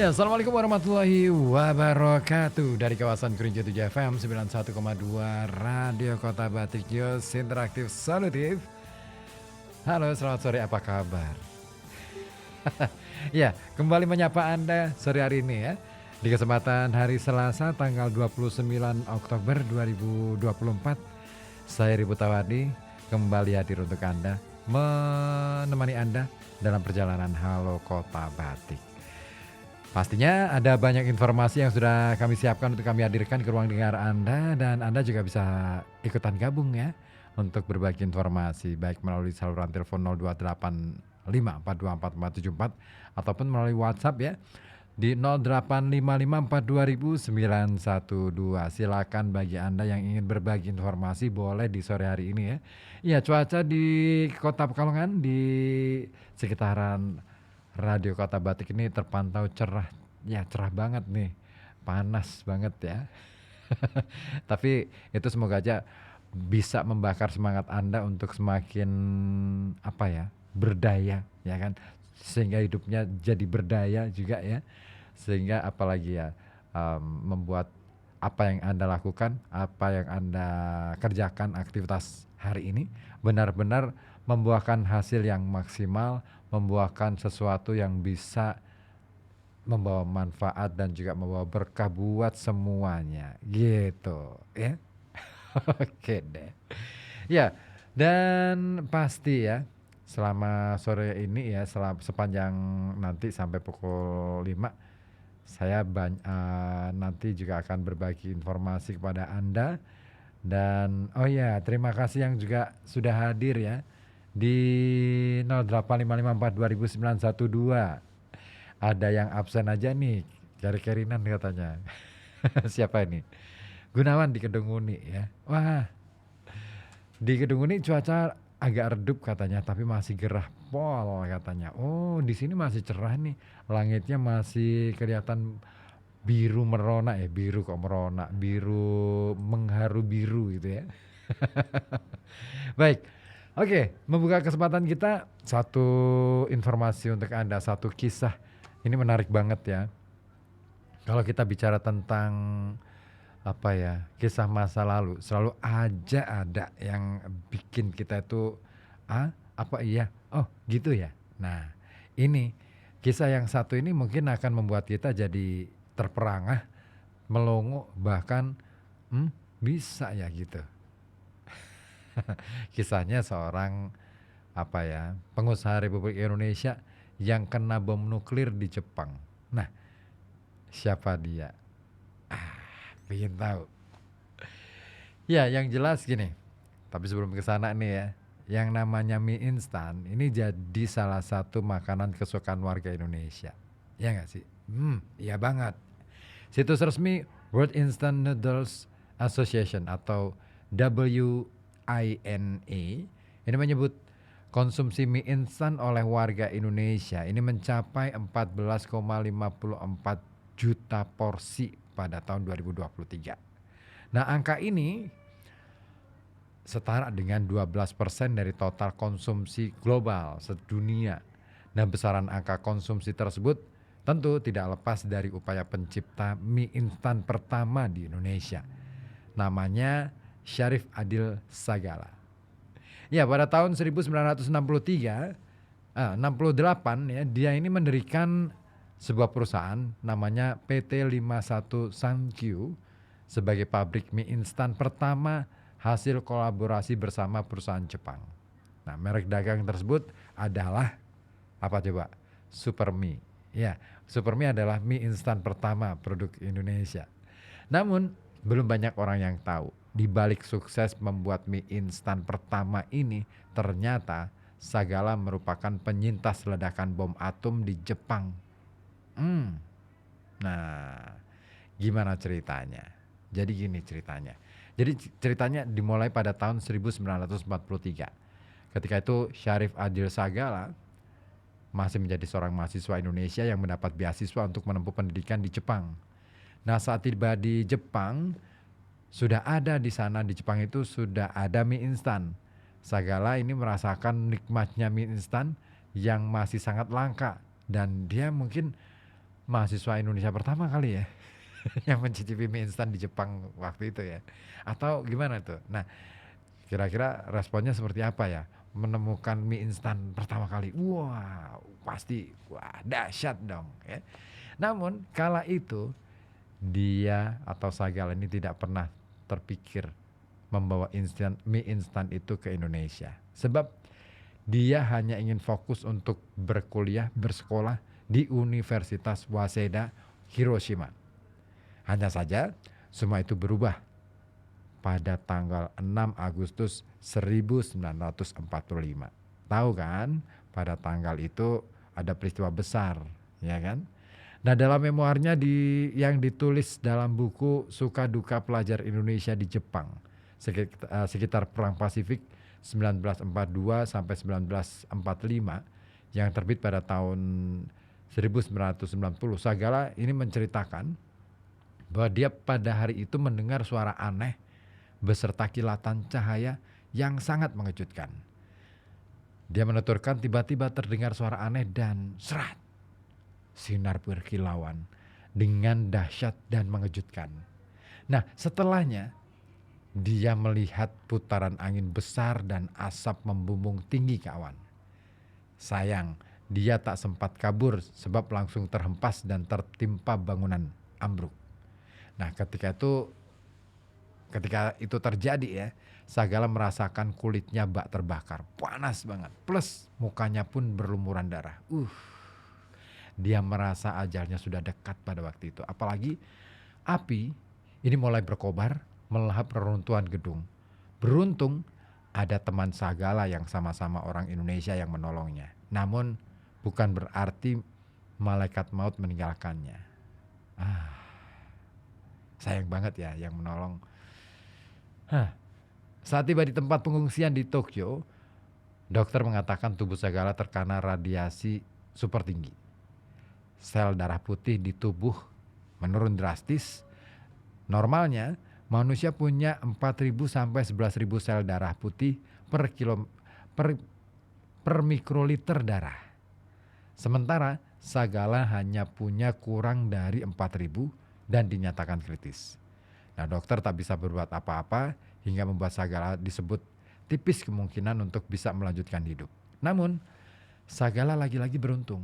Ya, Assalamualaikum warahmatullahi wabarakatuh. Dari kawasan Kerinci 7 FM 91,2 Radio Kota Batik Yos Interaktif Solutif. Halo, selamat sore, apa kabar? Ya, kembali menyapa Anda sore hari ini ya. Di kesempatan hari Selasa tanggal 29 Oktober 2024, saya Ribu Tawadi kembali hadir untuk Anda, menemani Anda dalam perjalanan Halo Kota Batik. Pastinya ada banyak informasi yang sudah kami siapkan untuk kami hadirkan ke ruang dengar Anda, dan Anda juga bisa ikutan gabung ya untuk berbagi informasi baik melalui saluran telepon 0285424474 ataupun melalui WhatsApp ya di 0855420912. Silakan bagi Anda yang ingin berbagi informasi boleh di sore hari ini ya. Iya, cuaca di Kota Pekalongan di sekitaran Radio Kota Batik ini terpantau cerah, ya cerah banget nih, panas banget ya. Tapi itu semoga aja bisa membakar semangat Anda untuk semakin apa ya, berdaya ya kan, sehingga hidupnya jadi berdaya juga ya, sehingga apalagi ya membuat apa yang Anda lakukan, apa yang Anda kerjakan aktivitas hari ini benar-benar membuahkan hasil yang maksimal, membuahkan sesuatu yang bisa membawa manfaat dan juga membawa berkah buat semuanya gitu ya. Oke deh. Ya, dan pasti ya selama sore ini ya, sepanjang nanti sampai pukul 5 saya nanti juga akan berbagi informasi kepada Anda. Dan oh ya, terima kasih yang juga sudah hadir ya di 0855420912. Ada yang absen aja nih, keri-kerinan katanya. Siapa ini? Gunawan di Kedung Uni ya. Wah, di Kedung Uni cuaca agak redup katanya, tapi masih gerah pol katanya. Oh, di sini masih cerah nih. Langitnya masih kelihatan biru merona ya, biru kok merona, biru mengharu biru gitu ya. Baik, oke, membuka kesempatan kita satu informasi untuk Anda, satu kisah. Ini menarik banget ya. Kalau kita bicara tentang apa ya, kisah masa lalu, selalu aja ada yang bikin kita itu, apa iya? Oh, gitu ya. Nah, ini kisah yang satu ini mungkin akan membuat kita jadi terperangah, melongo, bahkan bisa ya gitu. Kisahnya seorang apa ya, pengusaha Republik Indonesia yang kena bom nuklir di Jepang. Nah, siapa dia? Pengen tahu? Ya, yang jelas gini. Tapi sebelum ke sana nih ya, yang namanya mie instan ini jadi salah satu makanan kesukaan warga Indonesia. Ya nggak sih? Iya banget. Situs resmi World Instant Noodles Association atau WINA ini menyebut konsumsi mie instan oleh warga Indonesia ini mencapai 14,54 juta porsi pada tahun 2023. Nah, angka ini setara dengan 12% dari total konsumsi global sedunia. Dan besaran angka konsumsi tersebut tentu tidak lepas dari upaya pencipta mie instan pertama di Indonesia. Namanya Syarif Adil Sagala. Ya, pada tahun 1968 ya, dia ini mendirikan sebuah perusahaan namanya PT 51 Sankyu sebagai pabrik mie instan pertama hasil kolaborasi bersama perusahaan Jepang. Nah, merek dagang tersebut adalah apa coba? Supermie. Ya, Supermie adalah mie instan pertama produk Indonesia. Namun, belum banyak orang yang tahu, di balik sukses membuat mie instan pertama ini, ternyata Sagala merupakan penyintas ledakan bom atom di Jepang. Nah, gimana ceritanya? Jadi gini ceritanya. Jadi ceritanya dimulai pada tahun 1943. Ketika itu Syarif Adil Sagala masih menjadi seorang mahasiswa Indonesia yang mendapat beasiswa untuk menempuh pendidikan di Jepang. Nah, saat tiba di Jepang, sudah ada di sana, di Jepang itu sudah ada mie instan. Sagala ini merasakan nikmatnya mie instan yang masih sangat langka, dan dia mungkin mahasiswa Indonesia pertama kali ya yang mencicipi mie instan di Jepang waktu itu ya? Atau gimana tuh? Nah, kira-kira responnya seperti apa ya? Menemukan mie instan pertama kali, wah pasti wah dahsyat dong ya. Namun kala itu dia atau Sagala ini tidak pernah terpikir membawa mie instan itu ke Indonesia. Sebab dia hanya ingin fokus untuk berkuliah, bersekolah di Universitas Waseda Hiroshima. Hanya saja semua itu berubah pada tanggal 6 Agustus 1945. Tahu kan, pada tanggal itu ada peristiwa besar, ya kan? Nah, dalam memoarnya yang ditulis dalam buku Suka Duka Pelajar Indonesia di Jepang sekitar Perang Pasifik 1942 sampai 1945 yang terbit pada tahun 1990, Sagala ini menceritakan bahwa dia pada hari itu mendengar suara aneh beserta kilatan cahaya yang sangat mengejutkan. Dia menuturkan tiba-tiba terdengar suara aneh dan serat, sinar berkilauan dengan dahsyat dan mengejutkan. Nah, setelahnya dia melihat putaran angin besar dan asap membumbung tinggi ke awan. Sayang, dia tak sempat kabur sebab langsung terhempas dan tertimpa bangunan ambruk. Nah, ketika itu terjadi ya, Sagala merasakan kulitnya bak terbakar, panas banget, plus mukanya pun berlumuran darah. Dia merasa ajalnya sudah dekat pada waktu itu. Apalagi api ini mulai berkobar, melahap reruntuhan gedung. Beruntung ada teman Sagala yang sama-sama orang Indonesia yang menolongnya. Namun bukan berarti malaikat maut meninggalkannya. Sayang banget ya yang menolong. Saat tiba di tempat pengungsian di Tokyo, dokter mengatakan tubuh Sagala terkena radiasi super tinggi. Sel darah putih di tubuh menurun drastis. Normalnya manusia punya 4.000 sampai 11.000 sel darah putih per mikroliter darah. Sementara Sagala hanya punya kurang dari 4.000 dan dinyatakan kritis. Nah, dokter tak bisa berbuat apa-apa hingga membuat Sagala disebut tipis kemungkinan untuk bisa melanjutkan hidup. Namun Sagala lagi-lagi beruntung.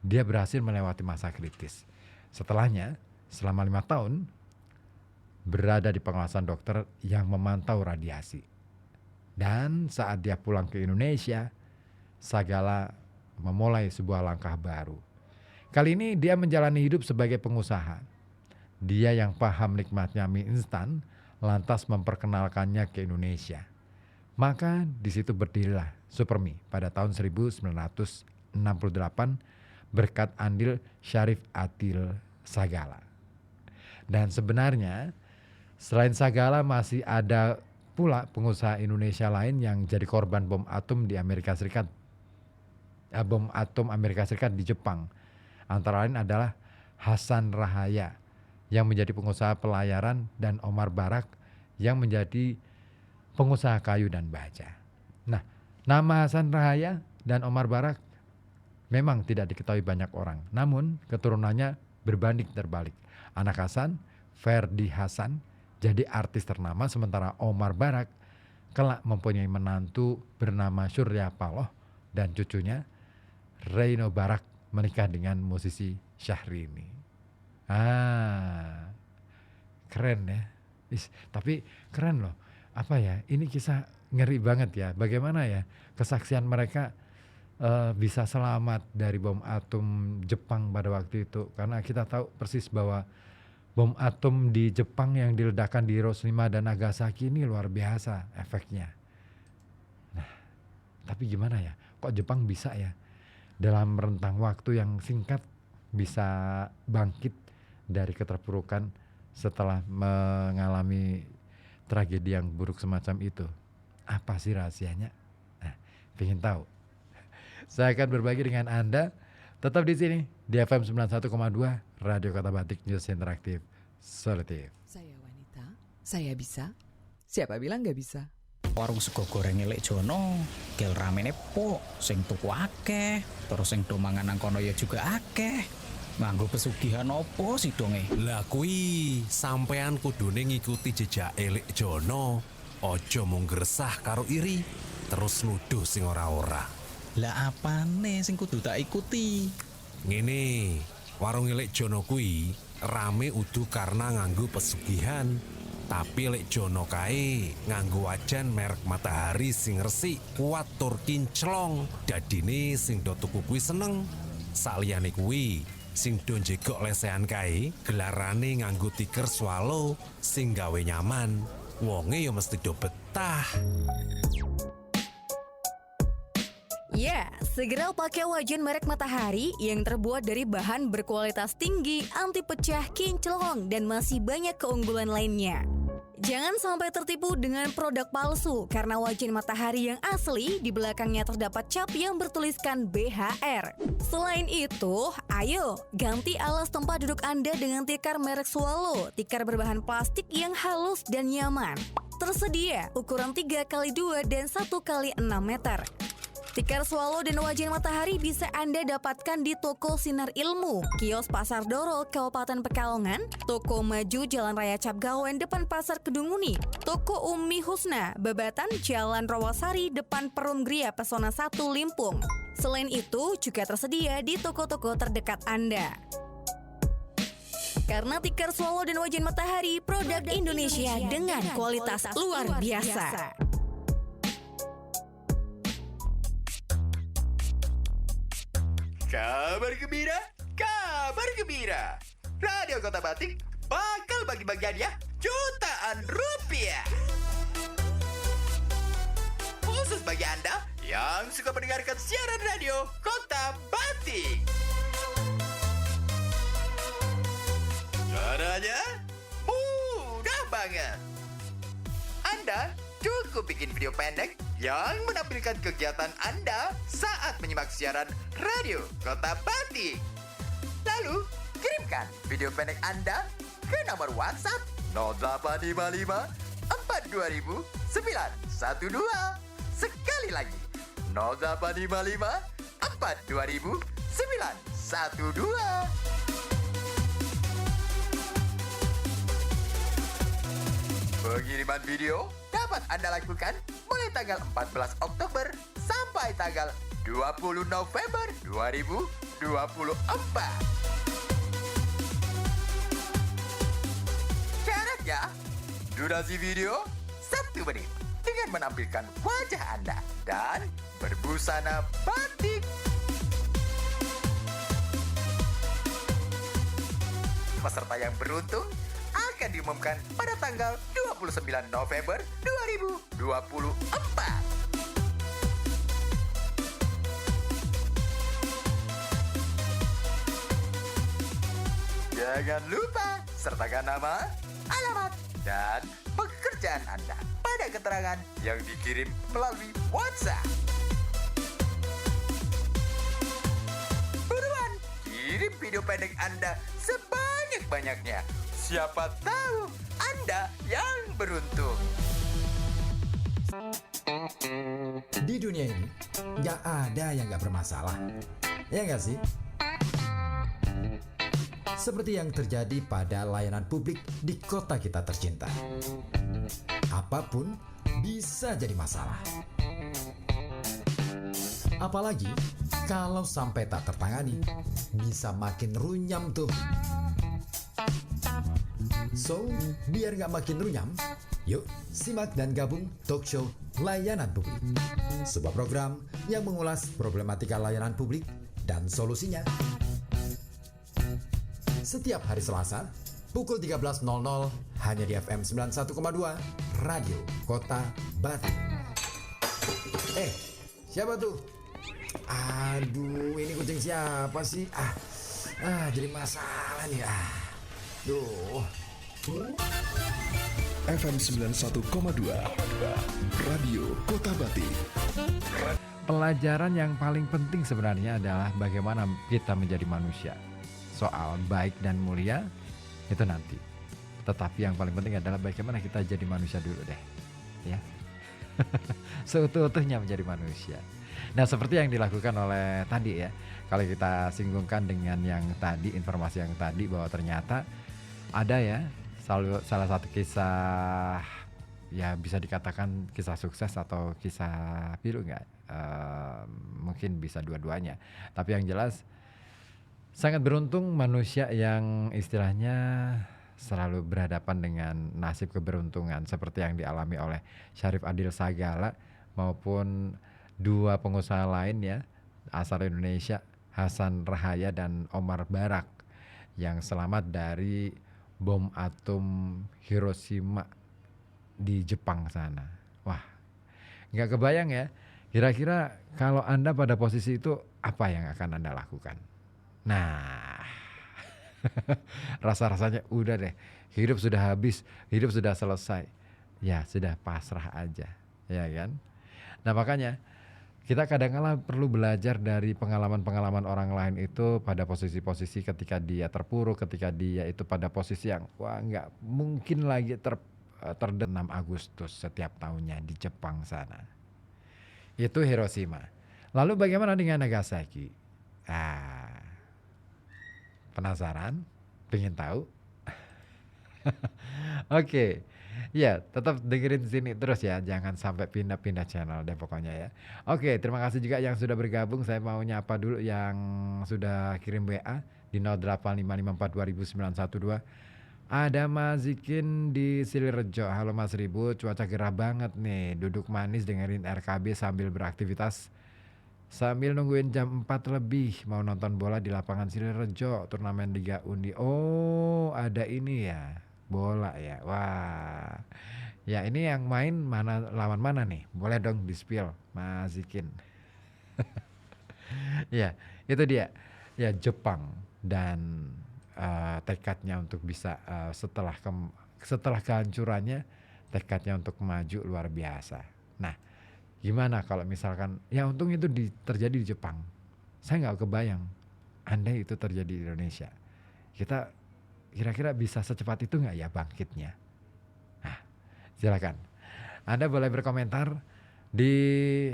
Dia berhasil melewati masa kritis. Setelahnya, selama 5 tahun, berada di pengawasan dokter yang memantau radiasi. Dan saat dia pulang ke Indonesia, Sagala memulai sebuah langkah baru. Kali ini dia menjalani hidup sebagai pengusaha. Dia yang paham nikmatnya mie instan, lantas memperkenalkannya ke Indonesia. Maka di situ berdirilah Supermie pada tahun 1968 berkat andil Syarif Atil Sagala. Dan sebenarnya selain Sagala masih ada pula pengusaha Indonesia lain yang jadi korban bom atom di Amerika Serikat. Bom atom Amerika Serikat di Jepang. Antara lain adalah Hasan Rahaya yang menjadi pengusaha pelayaran dan Omar Barak yang menjadi pengusaha kayu dan baja. Nah, nama Hasan Rahaya dan Omar Barak memang tidak diketahui banyak orang, namun keturunannya berbanding terbalik. Anak Hasan, Ferdi Hasan, jadi artis ternama, sementara Omar Barak kelak mempunyai menantu bernama Surya Paloh dan cucunya Reino Barak menikah dengan musisi Syahrini. Keren ya. Tapi keren loh. Apa ya? Ini kisah ngeri banget ya. Bagaimana ya kesaksian mereka bisa selamat dari bom atom Jepang pada waktu itu. Karena kita tahu persis bahwa bom atom di Jepang yang diledakkan di Hiroshima dan Nagasaki ini luar biasa efeknya. Nah, tapi gimana ya? Kok Jepang bisa ya dalam rentang waktu yang singkat bisa bangkit dari keterpurukan setelah mengalami tragedi yang buruk semacam itu? Apa sih rahasianya? Nah, pengen tahu? Saya akan berbagi dengan Anda. Tetap di sini di FM 91,2 Radio Kota Batik, News Interaktif Solutif. Saya wanita, saya bisa. Siapa bilang gak bisa? Warung sego goreng elek jono, gel ramene po, sing tuku akeh, terus sing do mangan nang kono ya juga akeh. Nganggo pesugihan opo sih donge? Lah kuwi sampean kudune ngikuti jejak Lek Jono. Aja mung gresah karo iri, terus nuduh sing ora-ora. Lah apane sing kudu tak ikuti? Ngene, warung Lek Jono kuwi rame udu karena nganggo pesugihan. Tapi Lek Jono kae nganggo wajan merek Matahari sing resik, kuat tur kinclong. Dadine sing do tuku kuwi seneng. Saliyane kuwi, sing do njegok lesehan kae gelarane nganggo tiker swallow sing gawe nyaman. Wonge ya mesti do betah. Ya, segera pakai wajan merek Matahari yang terbuat dari bahan berkualitas tinggi, anti pecah, kinclong, dan masih banyak keunggulan lainnya. Jangan sampai tertipu dengan produk palsu karena wajan Matahari yang asli di belakangnya terdapat cap yang bertuliskan BHR. Selain itu, ayo ganti alas tempat duduk Anda dengan tikar merek Swallow, tikar berbahan plastik yang halus dan nyaman. Tersedia ukuran 3x2 dan 1x6 meter. Tikar Swallow dan wajan Matahari bisa Anda dapatkan di Toko Sinar Ilmu, kios Pasar Doro, Kabupaten Pekalongan, Toko Maju Jalan Raya Capgawen depan Pasar Kedunguni, Toko Umi Husna, Babatan Jalan Rawasari depan Perum Gria Pesona 1 Limpung. Selain itu juga tersedia di toko-toko terdekat Anda. Karena tikar Swallow dan wajan Matahari produk Indonesia dengan kualitas luar biasa. Kabar gembira, kabar gembira. Radio Kota Batik bakal bagi-bagi hadiah jutaan rupiah. Khusus bagi Anda yang suka mendengarkan siaran radio Kota Batik. Caranya mudah banget. Anda cukup bikin video pendek yang menampilkan kegiatan Anda saat menyimak siaran radio Kota Batik. Lalu, kirimkan video pendek Anda ke nomor WhatsApp 0855 420 912. Sekali lagi, 0855 420 912. Pengiriman video dapat Anda lakukan mulai tanggal 14 Oktober sampai tanggal 20 November 2024. Syaratnya, durasi video 1 menit dengan menampilkan wajah Anda dan berbusana batik. Peserta yang beruntung akan diumumkan pada tanggal 29 November 2024. Jangan lupa sertakan nama, alamat, dan pekerjaan Anda pada keterangan yang dikirim melalui WhatsApp. Buruan, kirim video pendek Anda sebanyak-banyaknya. Siapa tahu Anda yang beruntung. Di dunia ini, nggak ada yang nggak bermasalah. Ya nggak sih? Seperti yang terjadi pada layanan publik di kota kita tercinta. Apapun bisa jadi masalah. Apalagi kalau sampai tak tertangani, bisa makin runyam tuh. So, biar nggak makin runyam, yuk simak dan gabung talk show Layanan Publik. Sebuah program yang mengulas problematika layanan publik dan solusinya. Setiap hari Selasa, pukul 13.00 hanya di FM 91,2 Radio Kota Batik. Siapa tuh? Aduh, ini kucing siapa sih? Jadi masalah nih. Duh. FM 91,2 Radio Kota Batik. Pelajaran yang paling penting sebenarnya adalah bagaimana kita menjadi manusia. Soal baik dan mulia itu nanti. Tetapi yang paling penting adalah bagaimana kita jadi manusia dulu deh. Ya. Seutuh-utuhnya menjadi manusia. Nah, seperti yang dilakukan oleh tadi ya, kalau kita singgungkan dengan yang tadi, informasi yang tadi bahwa ternyata ada ya salah satu kisah, ya bisa dikatakan kisah sukses atau kisah pilu nggak? Mungkin bisa dua-duanya. Tapi yang jelas sangat beruntung manusia yang istilahnya selalu berhadapan dengan nasib keberuntungan seperti yang dialami oleh Syarif Adil Sagala maupun dua pengusaha lain ya asal Indonesia, Hasan Rahaya dan Omar Barak, yang selamat dari bom atom Hiroshima di Jepang sana. Wah, nggak kebayang ya, kira-kira kalau Anda pada posisi itu apa yang akan Anda lakukan? Nah, rasa-rasanya udah deh, hidup sudah habis, hidup sudah selesai, ya sudah pasrah aja, ya kan? Nah makanya kita kadang-kala perlu belajar dari pengalaman-pengalaman orang lain itu pada posisi-posisi ketika dia terpuruk, ketika dia itu pada posisi yang wah nggak mungkin lagi terdenam 6 Agustus setiap tahunnya di Jepang sana. Itu Hiroshima. Lalu bagaimana dengan Nagasaki? Penasaran? Pengen tahu? Oke. Ya, tetap dengerin sini terus ya, jangan sampai pindah-pindah channel deh pokoknya ya. Oke, terima kasih juga yang sudah bergabung. Saya mau nyapa dulu yang sudah kirim WA di 0855420912. Ada Mas Zikin di Silirejo. Halo Mas Ribut, cuaca gerah banget nih. Duduk manis dengerin RKB sambil beraktivitas. Sambil nungguin jam 4 lebih mau nonton bola di lapangan Silirejo, turnamen Liga Undi. Oh, ada ini ya. Bola ya. Wah. Ya, ini yang main mana lawan mana nih? Boleh dong di-spill Mas Zikin. Ya, itu dia. Ya, Jepang dan tekadnya untuk bisa setelah kehancurannya, tekadnya untuk maju luar biasa. Nah, gimana kalau misalkan ya untung itu terjadi di Jepang. Saya nggak kebayang andai itu terjadi di Indonesia. Kita kira-kira bisa secepat itu nggak ya bangkitnya? Nah, silakan. Anda boleh berkomentar di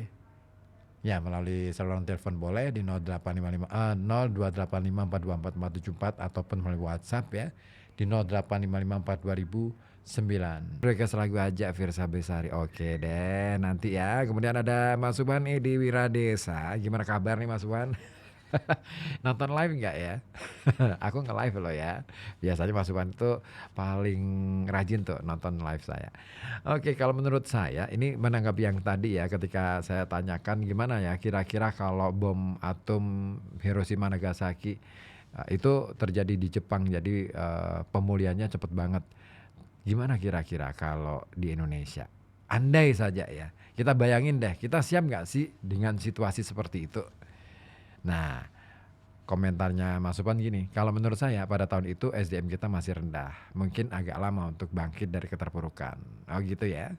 ya melalui saluran telepon boleh di 028542447474 ataupun melalui WhatsApp ya di 0855420009. Request lagu aja Firsa Besari. Oke deh, nanti ya. Kemudian ada Mas Suban di Wiradesa. Gimana kabar nih Mas Suban? Nonton live nggak ya? Aku nge-live loh ya. Biasanya Mas Suban itu paling rajin tuh nonton live saya. Oke, kalau menurut saya ini menanggapi yang tadi ya, ketika saya tanyakan gimana ya kira-kira kalau bom atom Hiroshima Nagasaki itu terjadi di Jepang, jadi pemulihannya cepet banget. Gimana kira-kira kalau di Indonesia? Andai saja ya, kita bayangin deh, kita siap nggak sih dengan situasi seperti itu? Nah, komentarnya Mas Supan gini, kalau menurut saya pada tahun itu SDM kita masih rendah, mungkin agak lama untuk bangkit dari keterpurukan. Oh gitu ya.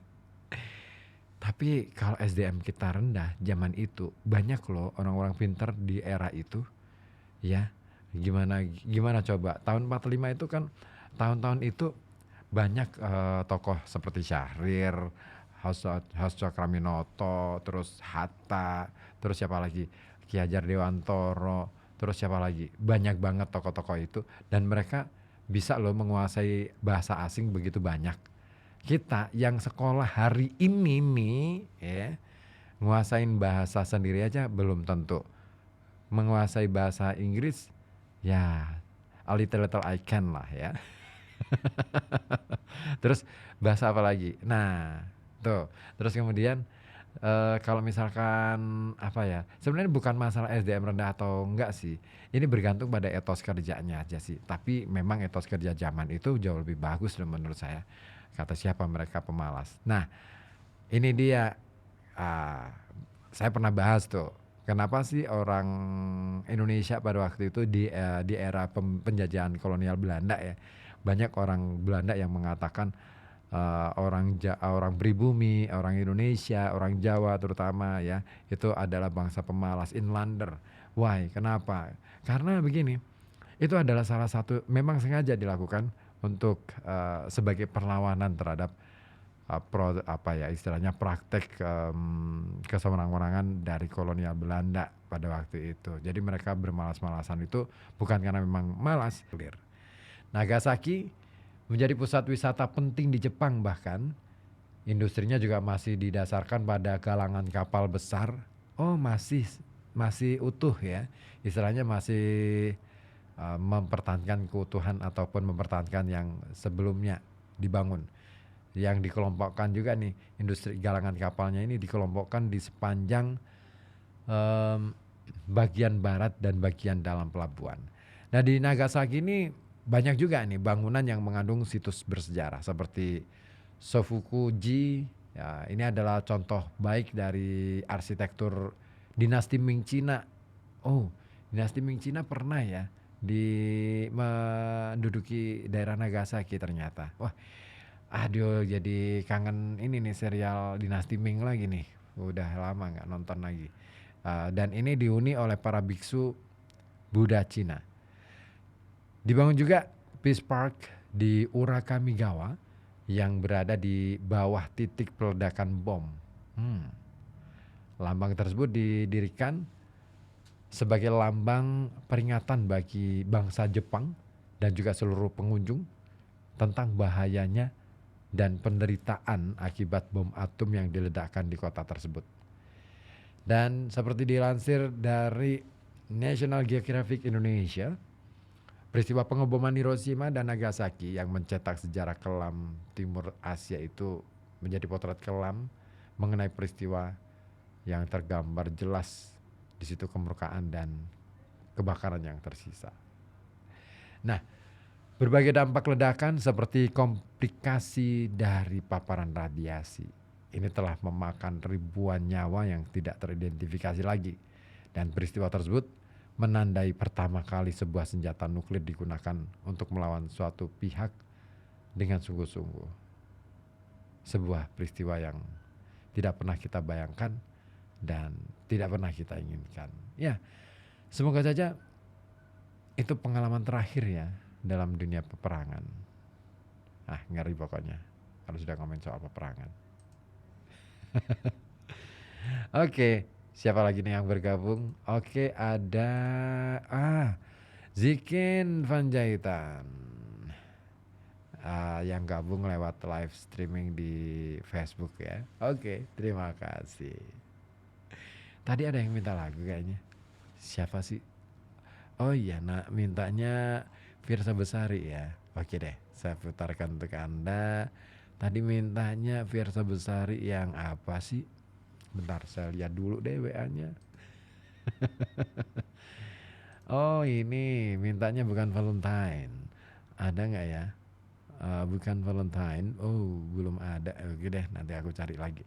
Tapi kalau SDM kita rendah zaman itu, banyak loh orang-orang pintar di era itu. Ya, gimana coba? Tahun 45 itu kan tahun-tahun itu banyak tokoh seperti Syahrir, Hasso Cakraminoto, terus Hatta, terus siapa lagi? Ki Hajar Dewantoro, terus siapa lagi? Banyak banget tokoh-tokoh itu dan mereka bisa loh menguasai bahasa asing begitu banyak. Kita yang sekolah hari ini nih ya, nguasain bahasa sendiri aja belum tentu. Menguasai bahasa Inggris ya a little I can lah ya. Terus bahasa apa lagi? Nah, tuh. Terus kemudian kalau misalkan apa ya, sebenarnya bukan masalah SDM rendah atau enggak sih, ini bergantung pada etos kerjanya aja sih. Tapi memang etos kerja zaman itu jauh lebih bagus loh menurut saya. Kata siapa, mereka pemalas. Nah ini dia, saya pernah bahas tuh, kenapa sih orang Indonesia pada waktu itu di era penjajahan kolonial Belanda ya, banyak orang Belanda yang mengatakan orang pribumi, orang Indonesia, orang Jawa terutama ya, itu adalah bangsa pemalas, inlander. Why? Kenapa? Karena begini, itu adalah salah satu memang sengaja dilakukan untuk sebagai perlawanan terhadap istilahnya praktek kesewenang-wenangan dari kolonial Belanda pada waktu itu. Jadi mereka bermalas-malasan itu bukan karena memang malas. Nagasaki menjadi pusat wisata penting di Jepang, bahkan industrinya juga masih didasarkan pada galangan kapal besar. Oh, masih utuh ya. Istilahnya masih mempertahankan keutuhan ataupun mempertahankan yang sebelumnya dibangun. Yang dikelompokkan juga nih, industri galangan kapalnya ini dikelompokkan di sepanjang bagian barat dan bagian dalam pelabuhan. Nah, di Nagasaki ini banyak juga nih bangunan yang mengandung situs bersejarah seperti Sofuku-ji. Ya, ini adalah contoh baik dari arsitektur dinasti Ming Cina. Oh, dinasti Ming Cina pernah ya menduduki daerah Nagasaki ternyata. Wah, aduh, jadi kangen ini nih serial Dinasti Ming lagi nih. Udah lama nggak nonton lagi. Dan ini dihuni oleh para biksu Buddha Cina. Dibangun juga Peace Park di Urakamigawa yang berada di bawah titik peledakan bom. Lambang tersebut didirikan sebagai lambang peringatan bagi bangsa Jepang dan juga seluruh pengunjung tentang bahayanya dan penderitaan akibat bom atom yang diledakkan di kota tersebut. Dan seperti dilansir dari National Geographic Indonesia, peristiwa pengeboman Hiroshima dan Nagasaki yang mencetak sejarah kelam Timur Asia itu menjadi potret kelam mengenai peristiwa yang tergambar jelas di situ kemurkaan dan kebakaran yang tersisa. Nah, berbagai dampak ledakan seperti komplikasi dari paparan radiasi ini telah memakan ribuan nyawa yang tidak teridentifikasi lagi. Dan peristiwa tersebut menandai pertama kali sebuah senjata nuklir digunakan untuk melawan suatu pihak dengan sungguh-sungguh. Sebuah peristiwa yang tidak pernah kita bayangkan dan tidak pernah kita inginkan. Ya, semoga saja itu pengalaman terakhir ya dalam dunia peperangan. Ngeri pokoknya kalau sudah ngomongin soal peperangan. Oke, siapa lagi nih yang bergabung? Oke, ada Zikin Panjaitan yang gabung lewat live streaming di Facebook ya. Oke, terima kasih. Tadi ada yang minta lagu kayaknya. Siapa sih? Oh iya, mintanya Firsa Besari ya. Oke deh, saya putarkan untuk Anda. Tadi mintanya Firsa Besari yang apa sih? Bentar, saya lihat dulu deh WA-nya. Oh, ini mintanya bukan Valentine. Ada nggak ya? Bukan Valentine. Oh, belum ada. Oke deh, nanti aku cari lagi.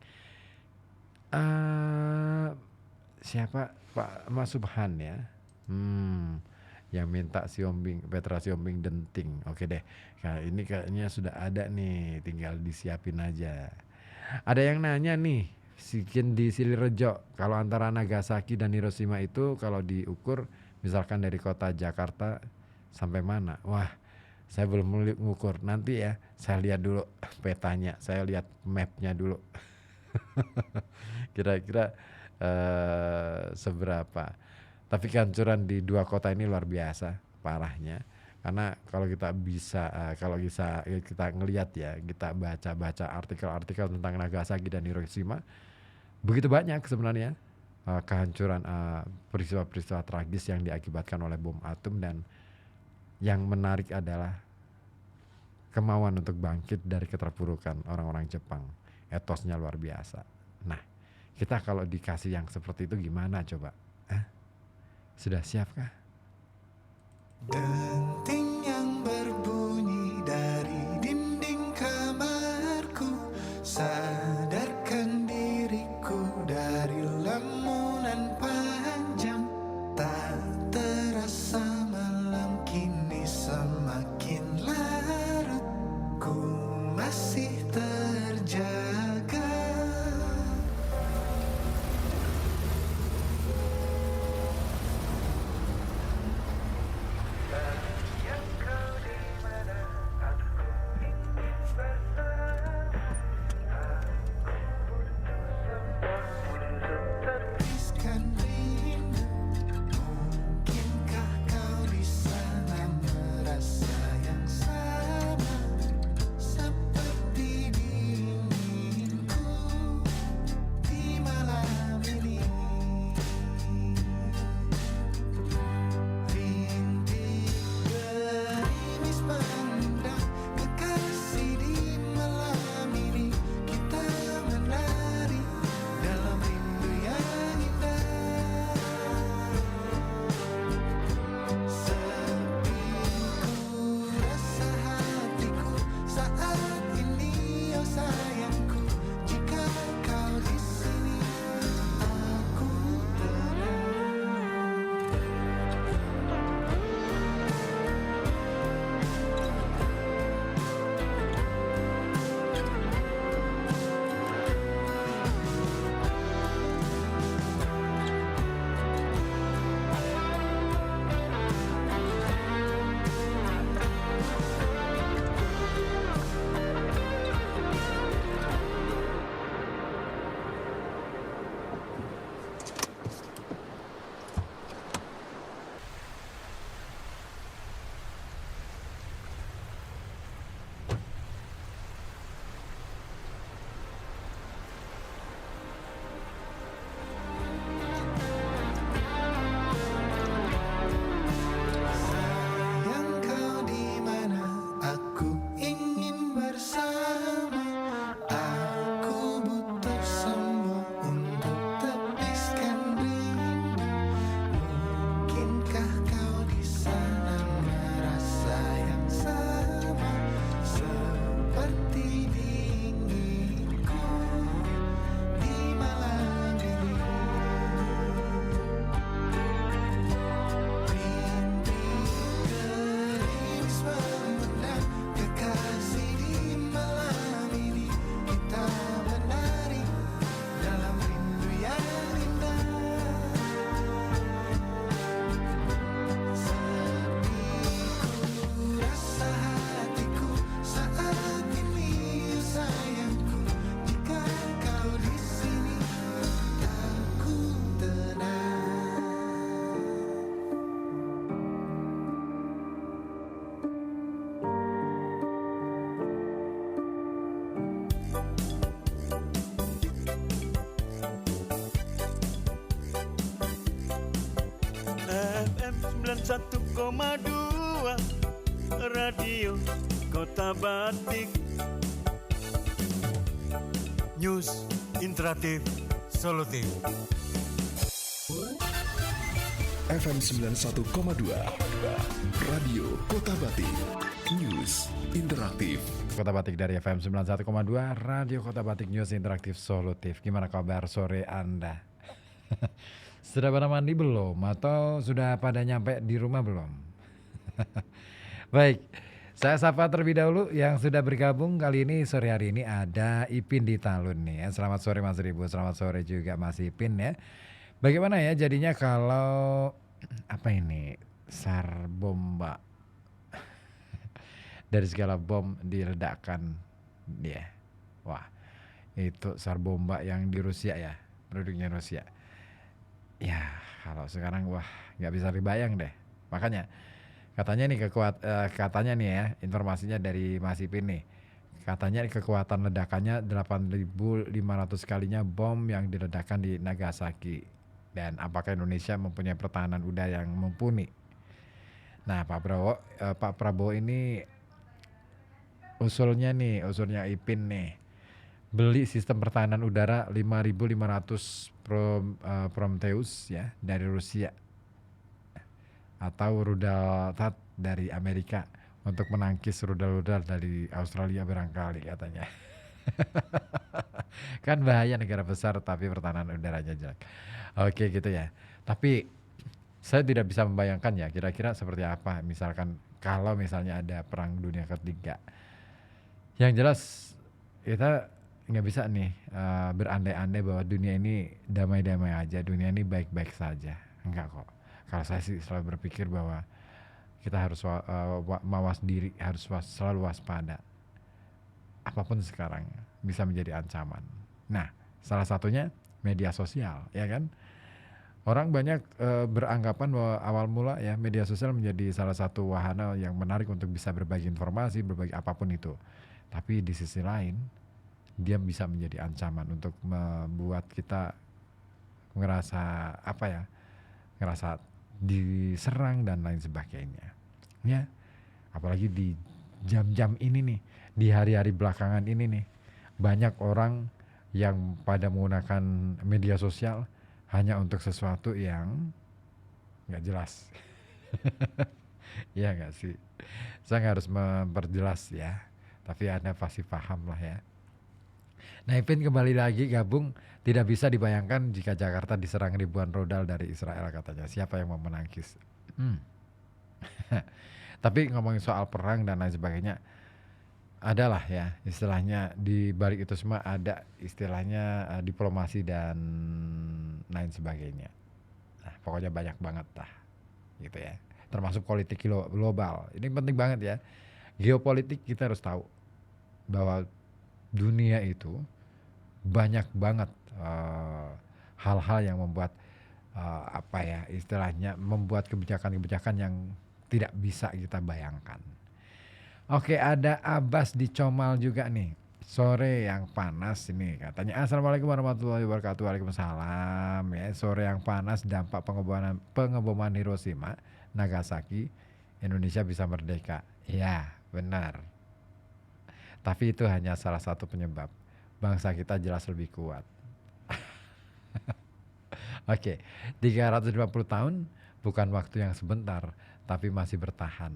Siapa? Pak Mas Subhan ya. Yang minta Petra Siombing Denting. Oke deh, nah, ini kayaknya sudah ada nih, tinggal disiapin aja. Ada yang nanya nih, di Silirejo, kalau antara Nagasaki dan Hiroshima itu kalau diukur misalkan dari kota Jakarta sampai mana? Wah, saya belum mengukur, nanti ya saya lihat dulu petanya, saya lihat mapnya dulu. Kira-kira seberapa. Tapi kehancuran di dua kota ini luar biasa parahnya. Karena kalau kita bisa kita ngelihat ya, kita baca artikel-artikel tentang Nagasaki dan Hiroshima, begitu banyak sebenarnya kehancuran peristiwa-peristiwa tragis yang diakibatkan oleh bom atom. Dan yang menarik adalah kemauan untuk bangkit dari keterpurukan orang-orang Jepang. Etosnya luar biasa. Nah, kita kalau dikasih yang seperti itu gimana coba? Sudah siapkah? Denting yang berbunyi dari dinding kamarku, sadarkan diriku dari lamunan panjang. Tak terasa malam kini semakin larut, ku masih terjaga. 91,2 Radio Kota Batik. News interaktif solutif. FM 91,2 Radio Kota Batik. News interaktif. Kota Batik dari FM 91,2 Radio Kota Batik, News interaktif solutif. Gimana kabar sore Anda? Sudah pada mandi belum? Atau sudah pada nyampe di rumah belum? Baik, saya sapa terlebih dahulu yang sudah bergabung kali ini. Sore hari ini ada Ipin di Talun nih ya. Selamat sore Mas Ribu, selamat sore juga Mas Ipin ya. Bagaimana ya jadinya kalau apa ini SAR bomba dari segala bom diledakkan dia. Wah, itu SAR bomba yang di Rusia ya, produknya Rusia. Ya, kalau sekarang wah nggak bisa dibayang deh. Makanya katanya nih katanya nih ya, informasinya dari Mas Ipin nih. Katanya kekuatan ledakannya 8.500 kalinya bom yang diledakkan di Nagasaki. Dan apakah Indonesia mempunyai pertahanan udara yang mumpuni? Nah, Pak Prabowo ini usulnya Ipin nih, beli sistem pertahanan udara 5.500 Prometheus ya dari Rusia atau rudal THAAD dari Amerika untuk menangkis rudal-rudal dari Australia barangkali katanya. Kan bahaya negara besar tapi pertahanan udaranya jelek. Oke gitu ya. Tapi saya tidak bisa membayangkan ya kira-kira seperti apa misalkan kalau misalnya ada perang dunia ketiga. Yang jelas kita nggak bisa nih berandai-andai bahwa dunia ini damai-damai aja, dunia ini baik-baik saja. Enggak kok. Kalau saya sih selalu berpikir bahwa kita harus mawas diri, harus selalu waspada. Apapun sekarang bisa menjadi ancaman. Nah, salah satunya media sosial, ya kan? Orang banyak beranggapan bahwa awal mula ya media sosial menjadi salah satu wahana yang menarik untuk bisa berbagi informasi, berbagi apapun itu. Tapi di sisi lain, dia bisa menjadi ancaman untuk membuat kita ngerasa ngerasa diserang dan lain sebagainya. Ya, apalagi di jam-jam ini nih, di hari-hari belakangan ini nih, banyak orang yang pada menggunakan media sosial hanya untuk sesuatu yang nggak jelas. Iya nggak sih? Saya nggak harus memperjelas ya, tapi Anda pasti paham lah ya. Nah, Ipin kembali lagi gabung. Tidak bisa dibayangkan jika Jakarta diserang ribuan rudal dari Israel katanya. Siapa yang mau menangkis? Tapi ngomongin soal perang dan lain sebagainya, adalah ya istilahnya di balik itu semua ada istilahnya diplomasi dan lain sebagainya. Nah, pokoknya banyak banget lah gitu ya. Termasuk politik global. Ini penting banget ya. Geopolitik kita harus tahu bahwa dunia itu banyak banget hal-hal yang membuat istilahnya membuat kebijakan-kebijakan yang tidak bisa kita bayangkan. Oke, ada Abbas di Comal juga nih. Sore yang panas ini katanya. Assalamualaikum warahmatullahi wabarakatuh. Waalaikumsalam ya. Sore yang panas dampak pengeboman Hiroshima, Nagasaki, Indonesia bisa merdeka. Ya, benar. Tapi itu hanya salah satu penyebab. Bangsa kita jelas lebih kuat. Oke, 350 tahun bukan waktu yang sebentar, tapi masih bertahan.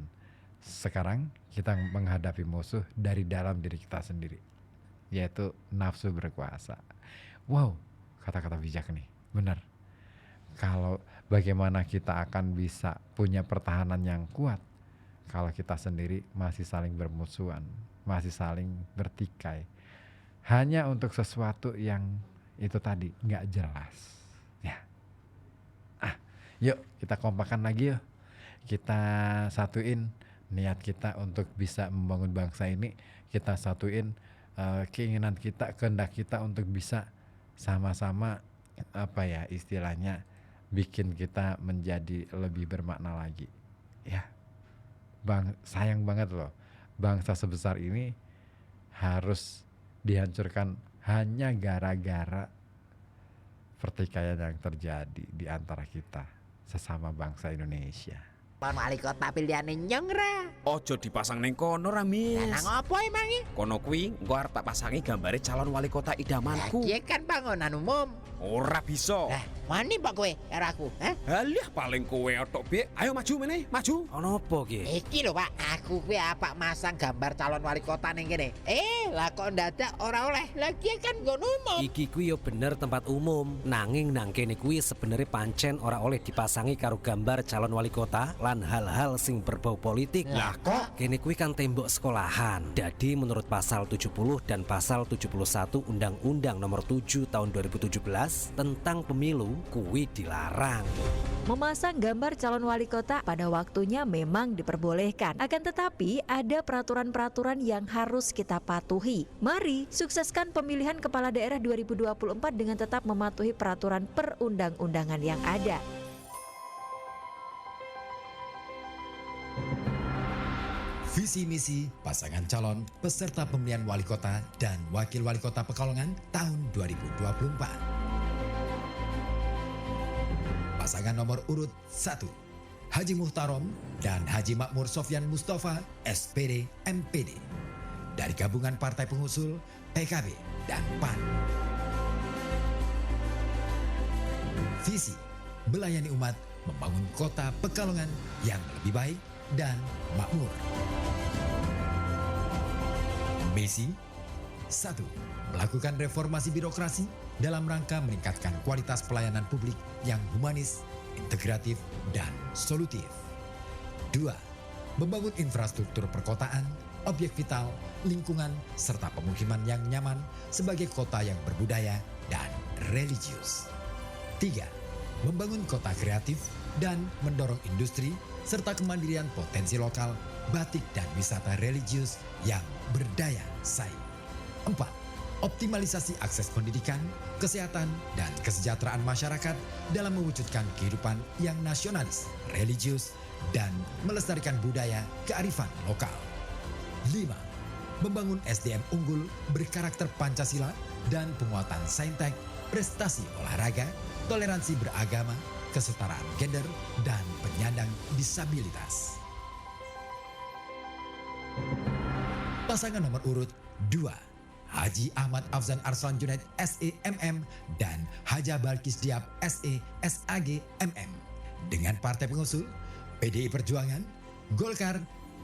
Sekarang kita menghadapi musuh dari dalam diri kita sendiri, yaitu nafsu berkuasa. Wow, kata-kata bijak nih, benar. Kalau bagaimana kita akan bisa punya pertahanan yang kuat kalau kita sendiri masih saling bermusuhan, masih saling bertikai, hanya untuk sesuatu yang itu tadi nggak jelas. Ya, yuk kita kompakan lagi yuk, kita satuin niat kita untuk bisa membangun bangsa ini, kita satuin keinginan kita, kehendak kita untuk bisa sama-sama istilahnya bikin kita menjadi lebih bermakna lagi. Ya, sayang banget loh, bangsa sebesar ini harus dihancurkan hanya gara-gara pertikaian yang terjadi di antara kita sesama bangsa Indonesia. Calon wali kota pilihane nyong ra. Ojo dipasang ning kono Ramis. Lah nang apa emange? Kono kuwi engko arep tak pasangi gambare calon wali kota idamanku. Lah kan bangunan umum. Ora bisa. Lah, wani mbok kowe karo aku, ha? Halah paling kowe otok piye? Ayo maju meneh, maju. Ono apa ki? Iki lho Pak, aku kuwi apa masang gambar calon wali kota ning kene. Lah kok ndadak ora oleh. Lah iki kan nggon umum. Iki kuwi yo bener tempat umum, nanging nang kene kuwi sebenarnya pancen ora oleh dipasangi karo gambar calon wali kota lan hal-hal sing berbau politik. Lah kok kene kuwi kan tembok sekolahan. Jadi menurut pasal 70 dan pasal 71 Undang-Undang Nomor 7 Tahun 2017 tentang pemilu kuwi dilarang. Memasang gambar calon wali kota pada waktunya memang diperbolehkan. Akan tetapi ada peraturan-peraturan yang harus kita patuhi. Mari sukseskan pemilihan kepala daerah 2024 dengan tetap mematuhi peraturan perundang-undangan yang ada. Visi misi pasangan calon peserta pemilihan wali kota dan wakil wali kota Pekalongan tahun 2024. Pasangan nomor urut 1, Haji Muhtarom dan Haji Makmur Sofyan Mustafa, SPD MPD, dari gabungan partai pengusul PKB dan PAN. Visi, melayani umat, membangun kota Pekalongan yang lebih baik dan makmur. Misi 1. Melakukan reformasi birokrasi dalam rangka meningkatkan kualitas pelayanan publik yang humanis, integratif, dan solutif. 2. Membangun infrastruktur perkotaan, objek vital, lingkungan, serta pemukiman yang nyaman sebagai kota yang berbudaya dan religius. 3. Membangun kota kreatif dan mendorong industri serta kemandirian potensi lokal, batik dan wisata religius yang berdaya saing. 4. Optimalisasi akses pendidikan, kesehatan, dan kesejahteraan masyarakat dalam mewujudkan kehidupan yang nasionalis, religius, dan melestarikan budaya kearifan lokal. 5. Membangun SDM unggul berkarakter Pancasila dan penguatan saintek, prestasi olahraga, toleransi beragama, kesetaraan gender, dan penyandang disabilitas. Pasangan nomor urut 2, Haji Ahmad Afzan Arslan Junaid SEMM dan Haja Balkis Diab SESAG MM dengan partai pengusul PDI Perjuangan, Golkar,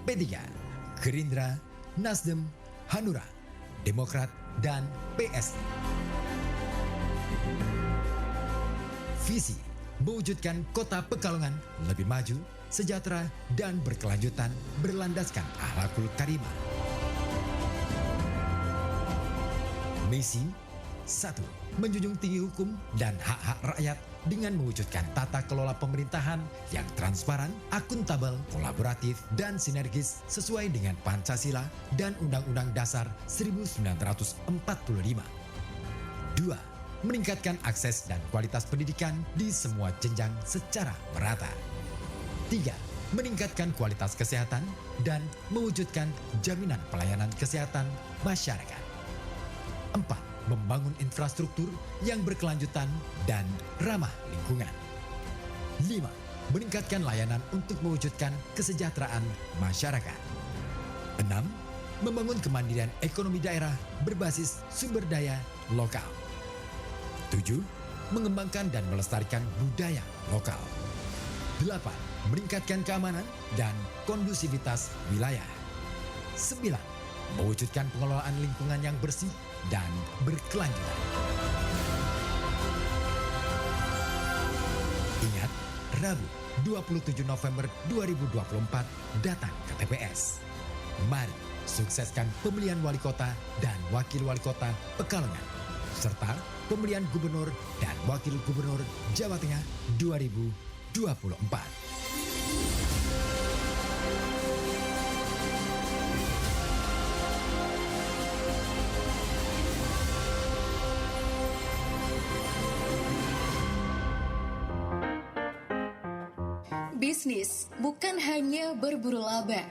P3, Gerindra, Nasdem, Hanura, Demokrat, dan PSI. Visi mewujudkan kota Pekalongan lebih maju, sejahtera, dan berkelanjutan berlandaskan akhlakul karimah. Misi 1. Menjunjung tinggi hukum dan hak-hak rakyat dengan mewujudkan tata kelola pemerintahan yang transparan, akuntabel, kolaboratif, dan sinergis sesuai dengan Pancasila dan Undang-Undang Dasar 1945. 2. Meningkatkan akses dan kualitas pendidikan di semua jenjang secara merata. 3. Meningkatkan kualitas kesehatan dan mewujudkan jaminan pelayanan kesehatan masyarakat. 4. Membangun infrastruktur yang berkelanjutan dan ramah lingkungan. 5. Meningkatkan layanan untuk mewujudkan kesejahteraan masyarakat. 6. Membangun kemandirian ekonomi daerah berbasis sumber daya lokal. 7. Mengembangkan dan melestarikan budaya lokal. 8. Meningkatkan keamanan dan kondusivitas wilayah. 9. Mewujudkan pengelolaan lingkungan yang bersih dan berkelanjutan. Ingat, Rabu 27 November 2024 datang ke TPS. Mari sukseskan pemilihan wali kota dan wakil wali kota Pekalongan, serta pemilihan gubernur dan wakil gubernur Jawa Tengah 2024. Bisnis bukan hanya berburu laba,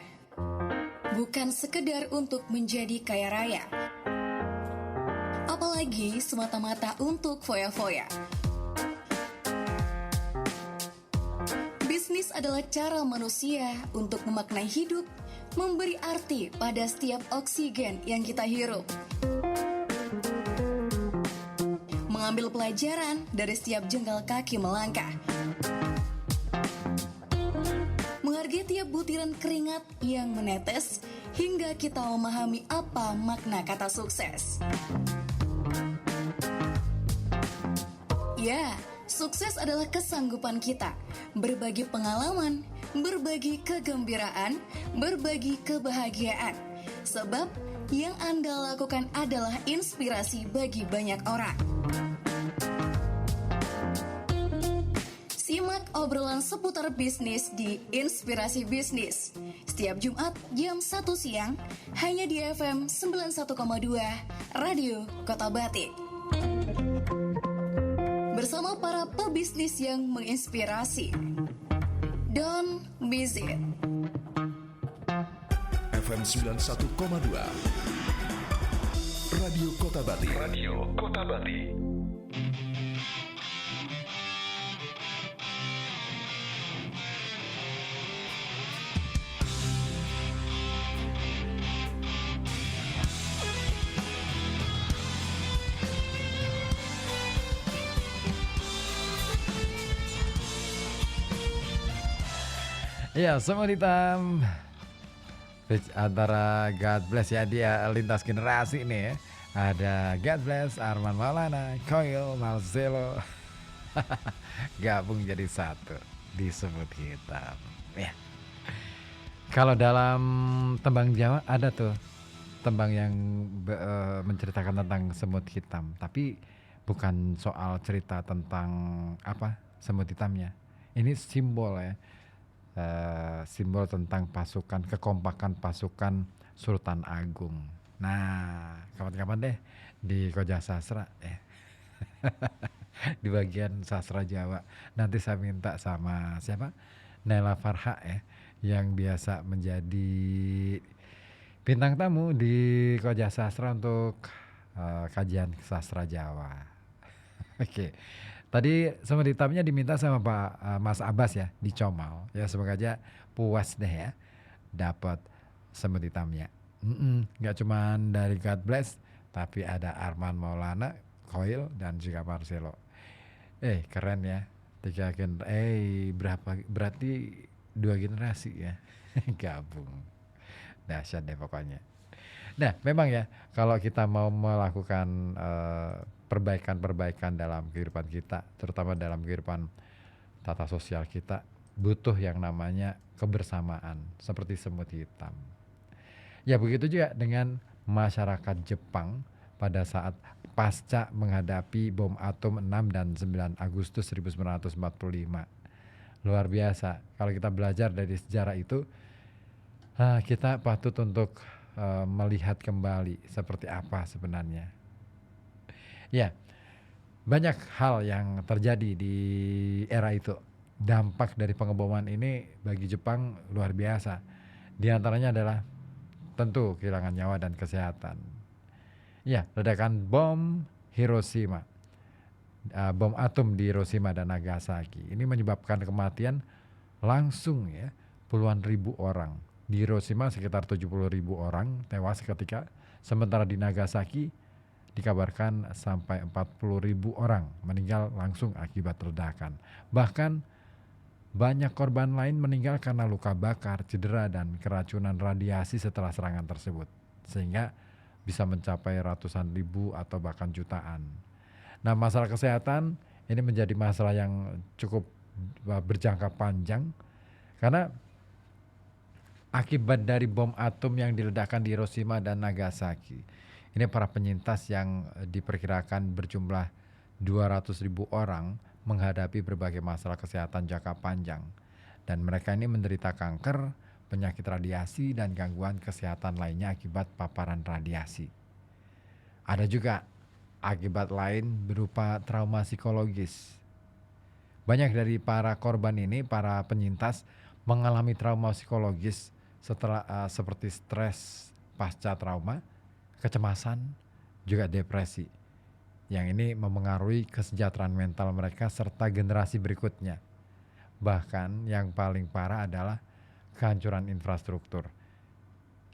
bukan sekedar untuk menjadi kaya raya, apalagi semata-mata untuk foya-foya. Bisnis adalah cara manusia untuk memaknai hidup, memberi arti pada setiap oksigen yang kita hirup. Mengambil pelajaran dari setiap jengkal kaki melangkah. Menghargai tiap butiran keringat yang menetes hingga kita memahami apa makna kata sukses. Ya, sukses adalah kesanggupan kita berbagi pengalaman, berbagi kegembiraan, berbagi kebahagiaan. Sebab yang Anda lakukan adalah inspirasi bagi banyak orang. Simak obrolan seputar bisnis di Inspirasi Bisnis setiap Jumat jam 1 siang hanya di FM 91,2 Radio Kota Batik. Bersama para pebisnis yang menginspirasi. Don't miss it. FM 91,2 Radio Kota Batik. Radio Kota Batik. Iya, Semut Hitam Pitch antara God Bless ya, dia lintas generasi nih ya. Ada God Bless, Arman Maulana, Koil, Marcelo gabung jadi satu di Semut Hitam ya. Kalau dalam tembang Jawa ada tuh tembang yang menceritakan tentang semut hitam, tapi bukan soal cerita tentang apa semut hitamnya. Ini simbol ya. Simbol tentang pasukan, kekompakan pasukan Sultan Agung. Nah, kapan-kapan deh di Koja Sastra ya. Di bagian sastra Jawa. Nanti saya minta sama siapa? Nela Farha ya, yang biasa menjadi bintang tamu di Koja Sastra untuk kajian sastra Jawa. Oke. Tadi semut hitamnya diminta sama Pak Mas Abbas ya di Comal. Ya semoga aja puas deh ya dapat semut hitamnya. Nggak cuman dari God Bless, tapi ada Arman Maulana, Koil dan juga Marcelo. Keren ya. Berarti 2 generasi ya gabung. Dahsyat deh pokoknya. Nah, memang ya kalau kita mau melakukan perbaikan-perbaikan dalam kehidupan kita, terutama dalam kehidupan tata sosial kita, butuh yang namanya kebersamaan seperti semut hitam. Ya begitu juga dengan masyarakat Jepang pada saat pasca menghadapi bom atom 6 dan 9 Agustus 1945. Luar biasa. Kalau kita belajar dari sejarah itu, kita patut untuk melihat kembali seperti apa sebenarnya. Ya, banyak hal yang terjadi di era itu. Dampak dari pengeboman ini bagi Jepang luar biasa. Di antaranya adalah tentu kehilangan nyawa dan kesehatan. Ya, ledakan bom Hiroshima, bom atom di Hiroshima dan Nagasaki. Ini menyebabkan kematian langsung ya puluhan ribu orang. Di Hiroshima sekitar 70.000 orang tewas seketika, sementara di Nagasaki dikabarkan sampai 40.000 orang meninggal langsung akibat ledakan. Bahkan banyak korban lain meninggal karena luka bakar, cedera, dan keracunan radiasi setelah serangan tersebut. Sehingga bisa mencapai ratusan ribu atau bahkan jutaan. Nah, masalah kesehatan ini menjadi masalah yang cukup berjangka panjang. Karena akibat dari bom atom yang diledakkan di Hiroshima dan Nagasaki, ini para penyintas yang diperkirakan berjumlah 200.000 orang menghadapi berbagai masalah kesehatan jangka panjang. Dan mereka ini menderita kanker, penyakit radiasi, dan gangguan kesehatan lainnya akibat paparan radiasi. Ada juga akibat lain berupa trauma psikologis. Banyak dari para korban ini, para penyintas, mengalami trauma psikologis setelah seperti stres pasca trauma, kecemasan, juga depresi. Yang ini memengaruhi kesejahteraan mental mereka serta generasi berikutnya. Bahkan yang paling parah adalah kehancuran infrastruktur.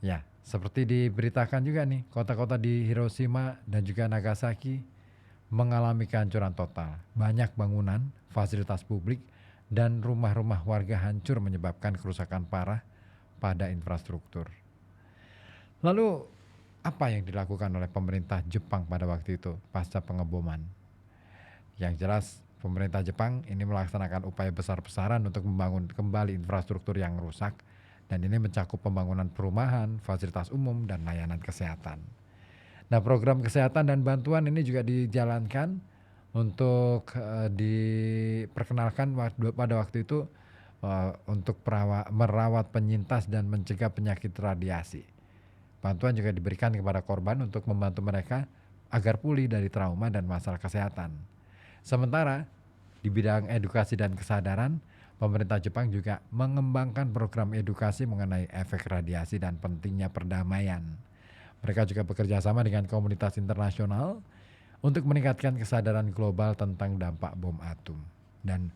Ya, seperti diberitakan juga nih, kota-kota di Hiroshima dan juga Nagasaki mengalami kehancuran total. Banyak bangunan, fasilitas publik, dan rumah-rumah warga hancur menyebabkan kerusakan parah pada infrastruktur. Lalu apa yang dilakukan oleh pemerintah Jepang pada waktu itu pasca pengeboman? Yang jelas pemerintah Jepang ini melaksanakan upaya besar-besaran untuk membangun kembali infrastruktur yang rusak, dan ini mencakup pembangunan perumahan, fasilitas umum, dan layanan kesehatan. Nah, program kesehatan dan bantuan ini juga dijalankan untuk diperkenalkan pada waktu itu untuk merawat penyintas dan mencegah penyakit radiasi. Bantuan juga diberikan kepada korban untuk membantu mereka agar pulih dari trauma dan masalah kesehatan. Sementara di bidang edukasi dan kesadaran, pemerintah Jepang juga mengembangkan program edukasi mengenai efek radiasi dan pentingnya perdamaian. Mereka juga bekerja sama dengan komunitas internasional untuk meningkatkan kesadaran global tentang dampak bom atom. Dan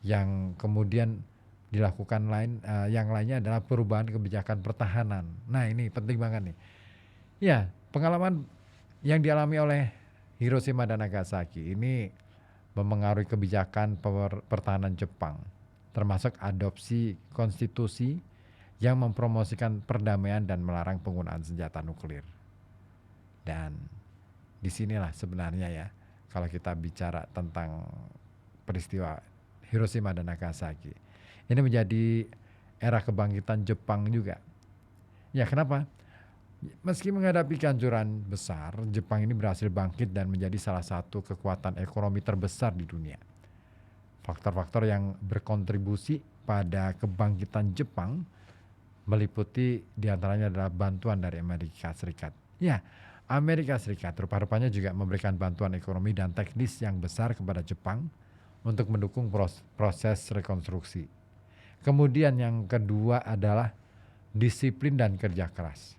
yang kemudian dilakukan yang lainnya adalah perubahan kebijakan pertahanan. Nah, ini penting banget nih. Ya, pengalaman yang dialami oleh Hiroshima dan Nagasaki ini memengaruhi kebijakan pertahanan Jepang, termasuk adopsi konstitusi yang mempromosikan perdamaian dan melarang penggunaan senjata nuklir. Dan disinilah sebenarnya ya, kalau kita bicara tentang peristiwa Hiroshima dan Nagasaki, ini menjadi era kebangkitan Jepang juga. Ya, kenapa? Meski menghadapi kehancuran besar, Jepang ini berhasil bangkit dan menjadi salah satu kekuatan ekonomi terbesar di dunia. Faktor-faktor yang berkontribusi pada kebangkitan Jepang meliputi diantaranya adalah bantuan dari Amerika Serikat. Ya, Amerika Serikat rupa-rupanya juga memberikan bantuan ekonomi dan teknis yang besar kepada Jepang untuk mendukung proses rekonstruksi. Kemudian yang kedua adalah disiplin dan kerja keras.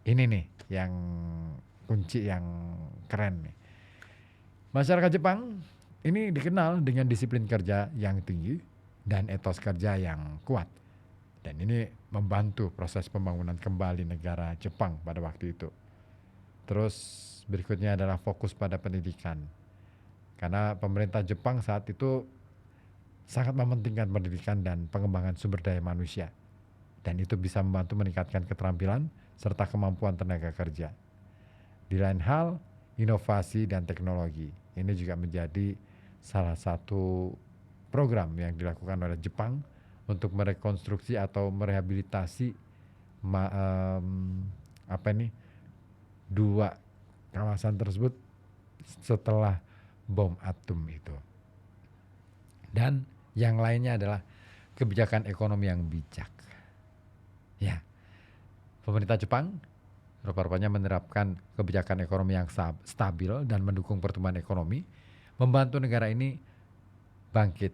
Ini nih yang kunci yang keren nih. Masyarakat Jepang ini dikenal dengan disiplin kerja yang tinggi dan etos kerja yang kuat. Dan ini membantu proses pembangunan kembali negara Jepang pada waktu itu. Terus berikutnya adalah fokus pada pendidikan. Karena pemerintah Jepang saat itu sangat mementingkan pendidikan dan pengembangan sumber daya manusia. Dan itu bisa membantu meningkatkan keterampilan serta kemampuan tenaga kerja. Di lain hal, inovasi dan teknologi. Ini juga menjadi salah satu program yang dilakukan oleh Jepang untuk merekonstruksi atau merehabilitasi dua kawasan tersebut setelah bom atom itu. Dan yang lainnya adalah kebijakan ekonomi yang bijak. Ya, pemerintah Jepang rupa-rupanya menerapkan kebijakan ekonomi yang stabil dan mendukung pertumbuhan ekonomi, membantu negara ini bangkit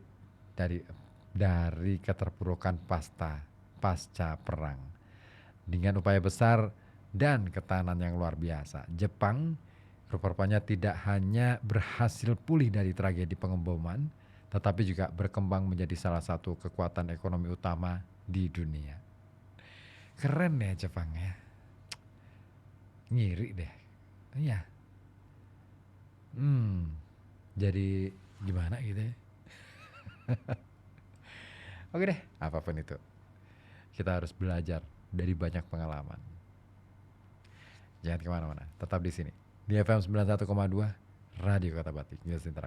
dari keterpurukan pasca perang. Dengan upaya besar dan ketahanan yang luar biasa, Jepang rupa-rupanya tidak hanya berhasil pulih dari tragedi pengeboman, tetapi juga berkembang menjadi salah satu kekuatan ekonomi utama di dunia. Keren ya Jepang ya. Ngiri deh. Iya. Jadi gimana gitu ya. Oke deh, apapun itu. Kita harus belajar dari banyak pengalaman. Jangan kemana-mana, tetap di sini. Di FM 91,2 Radio Kota Batik, News Interaktif.